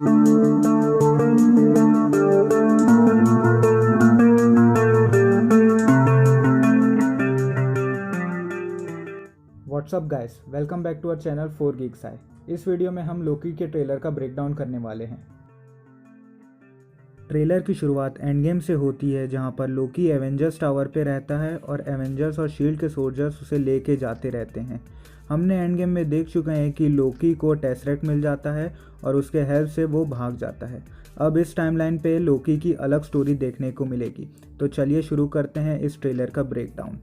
WhatsApp guys, welcome back to our channel 4 Geeks Eye। इस video में हम लोकी के ट्रेलर का ब्रेकडाउन करने वाले हैं। ट्रेलर की शुरुआत एंड गेम से होती है, जहां पर लोकी एवेंजर्स टावर पे रहता है और एवेंजर्स और शील्ड के सोल्जर्स उसे लेके जाते रहते हैं। हमने एंड गेम में देख चुके हैं कि लोकी को टेसरेक्ट मिल जाता है और उसके हेल्प से वो भाग जाता है। अब इस टाइमलाइन पे लोकी की अलग स्टोरी देखने को मिलेगी। तो चलिए शुरू करते हैं इस ट्रेलर का ब्रेकडाउन।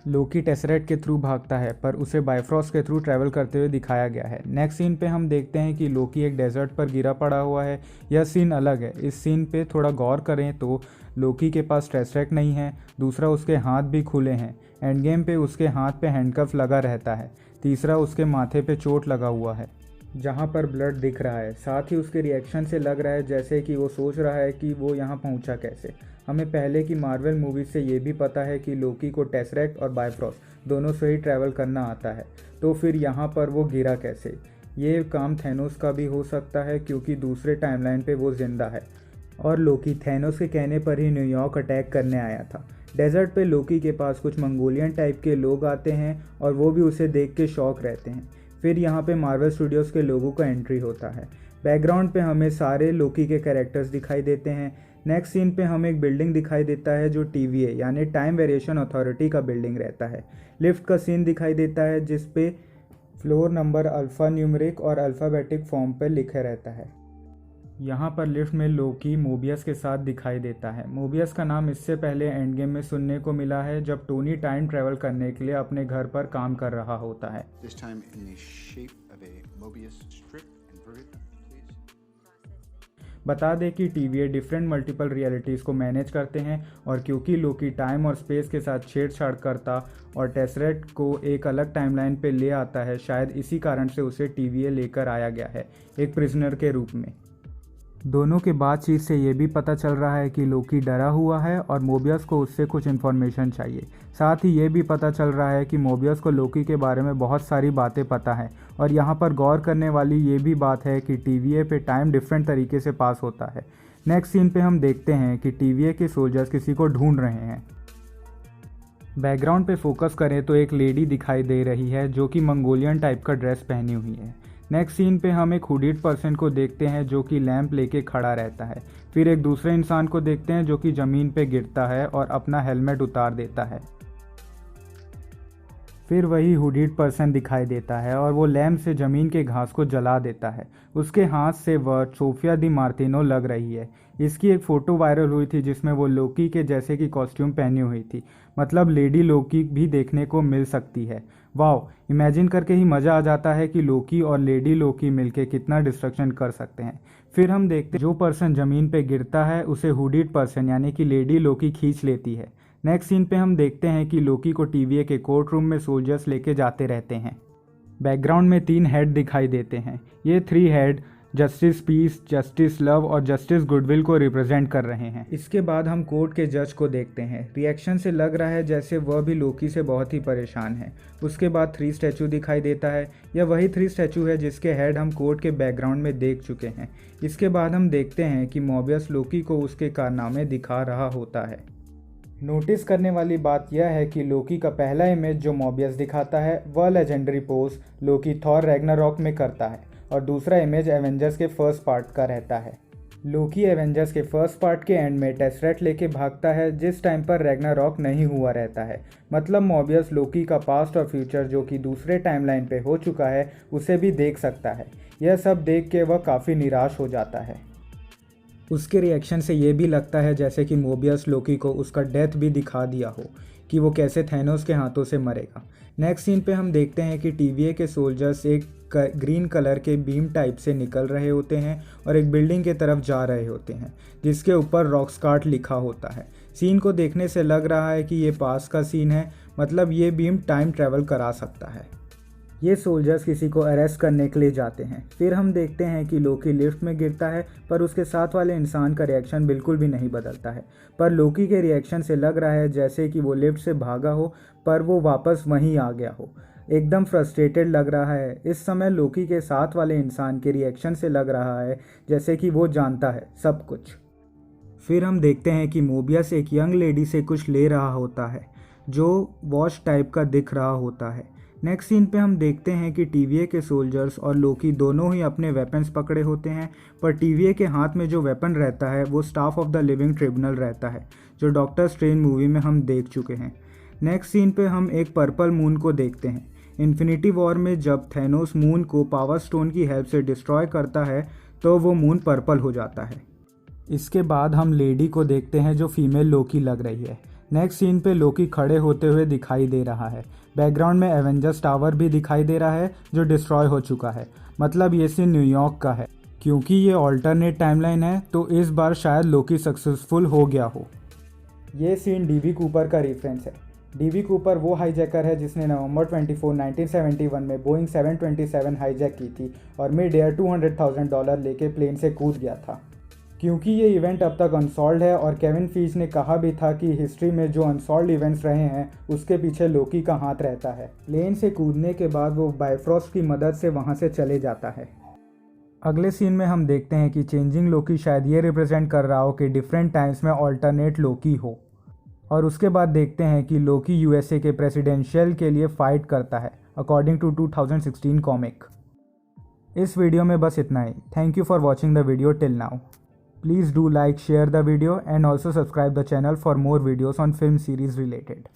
लोकी टेसरेक्ट के थ्रू भागता है, पर उसे बायफ्रॉस्ट के थ्रू ट्रैवल करते हुए दिखाया गया है। नेक्स्ट सीन पे हम देखते हैं कि लोकी एक डेजर्ट पर गिरा पड़ा हुआ है। यह सीन अलग है। इस सीन पे थोड़ा गौर करें तो लोकी के पास टेसरेक्ट नहीं है, दूसरा उसके हाथ भी खुले हैं। एंड गेम पे उसके हाथ पे हैंडकफ लगा रहता है। तीसरा उसके माथे पे चोट लगा हुआ है, जहाँ पर ब्लड दिख रहा है। साथ ही उसके रिएक्शन से लग रहा है जैसे कि वो सोच रहा है कि वो यहाँ पहुँचा कैसे। हमें पहले की मार्वल मूवीज से ये भी पता है कि लोकी को टेसरेक्ट और बायफ्रॉस्ट दोनों से ही ट्रैवल करना आता है, तो फिर यहाँ पर वो गिरा कैसे। ये काम थैनोस का भी हो सकता है, क्योंकि दूसरे टाइमलाइन पे वो जिंदा है और लोकी थैनोस के कहने पर ही न्यूयॉर्क अटैक करने आया था। डेजर्ट पे लोकी के पास कुछ मंगोलियन टाइप के लोग आते हैं और वो भी उसे देख के शॉक रहते हैं। फिर यहाँ पे मार्वल स्टूडियोज़ के लोगों का एंट्री होता है। बैकग्राउंड पे हमें सारे लोकी के कैरेक्टर्स दिखाई देते हैं। नेक्स्ट सीन पे हमें एक बिल्डिंग दिखाई देता है जो TVA यानी टाइम वेरिएशन अथॉरिटी का बिल्डिंग रहता है। लिफ्ट का सीन दिखाई देता है जिस पे फ्लोर नंबर अल्फ़ा न्यूमेरिक और अल्फ़ाबेटिक फॉर्म पर लिखा रहता है। यहाँ पर लिफ्ट में लोकी मोबियस के साथ दिखाई देता है। मोबियस का नाम इससे पहले एंड गेम में सुनने को मिला है, जब टोनी टाइम ट्रैवल करने के लिए अपने घर पर काम कर रहा होता है। बता दें कि TVA डिफरेंट मल्टीपल रियलिटीज़ को मैनेज करते हैं, और क्योंकि लोकी टाइम और स्पेस के साथ छेड़छाड़ करता और टेसरेक्ट को एक अलग टाइमलाइन पे ले आता है, शायद इसी कारण से उसे TVA लेकर आया गया है एक प्रिजनर के रूप में। दोनों के बातचीत से ये भी पता चल रहा है कि लोकी डरा हुआ है और मोबियस को उससे कुछ इन्फॉर्मेशन चाहिए। साथ ही ये भी पता चल रहा है कि मोबियस को लोकी के बारे में बहुत सारी बातें पता है। और यहाँ पर गौर करने वाली ये भी बात है कि TVA पे टाइम डिफरेंट तरीके से पास होता है। नेक्स्ट सीन पे हम देखते हैं कि TVA के सोल्जर्स किसी को ढूंढ रहे हैं। बैकग्राउंड पे फोकस करें तो एक लेडी दिखाई दे रही है जो कि मंगोलियन टाइप का ड्रेस पहनी हुई है। नेक्स्ट सीन पे हम एक हुडीड पर्सन को देखते हैं जो कि लैंप लेके खड़ा रहता है। फिर एक दूसरे इंसान को देखते हैं जो कि ज़मीन पे गिरता है और अपना हेलमेट उतार देता है। फिर वही हुडीड पर्सन दिखाई देता है और वो लैंप से ज़मीन के घास को जला देता है। उसके हाथ से वह सोफिया दी मार्टिनो लग रही है। इसकी एक फ़ोटो वायरल हुई थी जिसमें वो लोकी के जैसे की कॉस्ट्यूम पहनी हुई थी। मतलब लेडी लोकी भी देखने को मिल सकती है। वाओ, इमेजिन करके ही मज़ा आ जाता है कि लोकी और लेडी लोकी मिलके कितना डिस्ट्रक्शन कर सकते हैं। फिर हम देखते हैं जो पर्सन ज़मीन पे गिरता है उसे हुडीड पर्सन यानी कि लेडी लोकी खींच लेती है। नेक्स्ट सीन पे हम देखते हैं कि लोकी को TVA के कोर्ट रूम में सोल्जर्स लेके जाते रहते हैं। बैकग्राउंड में 3 हेड दिखाई देते हैं। ये 3 head justice peace, justice love और जस्टिस गुडविल को रिप्रेजेंट कर रहे हैं। इसके बाद हम कोर्ट के जज को देखते हैं। रिएक्शन से लग रहा है जैसे वह भी लोकी से बहुत ही परेशान है। उसके बाद 3 स्टैचू दिखाई देता है। यह वही 3 स्टैचू है जिसके हेड हम कोर्ट के बैकग्राउंड में देख चुके हैं। इसके बाद हम देखते हैं कि मोबियस लोकी को उसके कारनामे दिखा रहा होता है। नोटिस करने वाली बात यह है कि लोकी का पहला इमेज जो मोबियस दिखाता है वह legendary pose Loki Thor Ragnarok में करता है, और दूसरा इमेज एवेंजर्स के फर्स्ट पार्ट का रहता है। लोकी एवेंजर्स के फर्स्ट पार्ट के एंड में टेसरेक्ट लेके भागता है, जिस टाइम पर रैग्नारॉक नहीं हुआ रहता है। मतलब मोबियस लोकी का पास्ट और फ्यूचर जो कि दूसरे टाइमलाइन पे हो चुका है उसे भी देख सकता है। यह सब देख के वह काफ़ी निराश हो जाता है। उसके रिएक्शन से ये भी लगता है जैसे कि मोबियस लोकी को उसका डेथ भी दिखा दिया हो कि वो कैसे थैनोस के हाथों से मरेगा। नेक्स्ट सीन पे हम देखते हैं कि TVA के सोल्जर्स एक ग्रीन कलर के बीम टाइप से निकल रहे होते हैं और एक बिल्डिंग के तरफ जा रहे होते हैं जिसके ऊपर रॉक्सकार्ट लिखा होता है। सीन को देखने से लग रहा है कि ये पास का सीन है, मतलब ये बीम टाइम ट्रैवल करा सकता है। ये सोल्जर्स किसी को अरेस्ट करने के लिए जाते हैं। फिर हम देखते हैं कि लोकी लिफ्ट में गिरता है, पर उसके साथ वाले इंसान का रिएक्शन बिल्कुल भी नहीं बदलता है। पर लोकी के रिएक्शन से लग रहा है जैसे कि वो लिफ्ट से भागा हो पर वो वापस वहीं आ गया हो। एकदम फ्रस्ट्रेटेड लग रहा है। इस समय लोकी के साथ वाले इंसान के रिएक्शन से लग रहा है जैसे कि वो जानता है सब कुछ। फिर हम देखते हैं कि मोबियस एक यंग लेडी से कुछ ले रहा होता है जो वॉच टाइप का दिख रहा होता है। नेक्स्ट सीन पे हम देखते हैं कि टीवीए के सोल्जर्स और लोकी दोनों ही अपने वेपन्स पकड़े होते हैं, पर टीवीए के हाथ में जो वेपन रहता है वो staff of the living tribunal रहता है, जो डॉक्टर स्ट्रेंज मूवी में हम देख चुके हैं। नेक्स्ट सीन पे हम एक पर्पल मून को देखते हैं। इन्फिनिटी वॉर में जब थैनोस मून को पावर स्टोन की हेल्प से डिस्ट्रॉय करता है तो वो मून पर्पल हो जाता है। इसके बाद हम लेडी को देखते हैं जो फीमेल लोकी लग रही है। नेक्स्ट सीन पे लोकी खड़े होते हुए दिखाई दे रहा है। बैकग्राउंड में एवेंजर्स टावर भी दिखाई दे रहा है जो डिस्ट्रॉय हो चुका है। मतलब ये सीन न्यूयॉर्क का है। क्योंकि ये ऑल्टरनेट टाइमलाइन है तो इस बार शायद लोकी सक्सेसफुल हो गया हो। ये सीन डीबी कूपर का रेफरेंस है। डीबी कूपर वो हाईजैकर है जिसने नवंबर 24, 1971 में बोइंग 727 हाईजैक की थी और मिड एयर $200,000 लेके प्लेन से कूद गया था। क्योंकि ये इवेंट अब तक अनसॉल्व्ड है और केविन फीज ने कहा भी था कि हिस्ट्री में जो अनसॉल्व्ड इवेंट्स रहे हैं उसके पीछे लोकी का हाथ रहता है। प्लेन से कूदने के बाद वो बायफ्रॉस्ट की मदद से वहाँ से चले जाता है। अगले सीन में हम देखते हैं कि चेंजिंग लोकी शायद ये रिप्रेजेंट कर रहा हो कि डिफरेंट टाइम्स में ऑल्टरनेट लोकी हो। और उसके बाद देखते हैं कि लोकी यूएसए के प्रेसिडेंशियल के लिए फाइट करता है अकॉर्डिंग टू 2016 कॉमिक। इस वीडियो में बस इतना ही। Thank you for watching the video till now. Please do like, share the video and also subscribe the channel for more videos on film series related.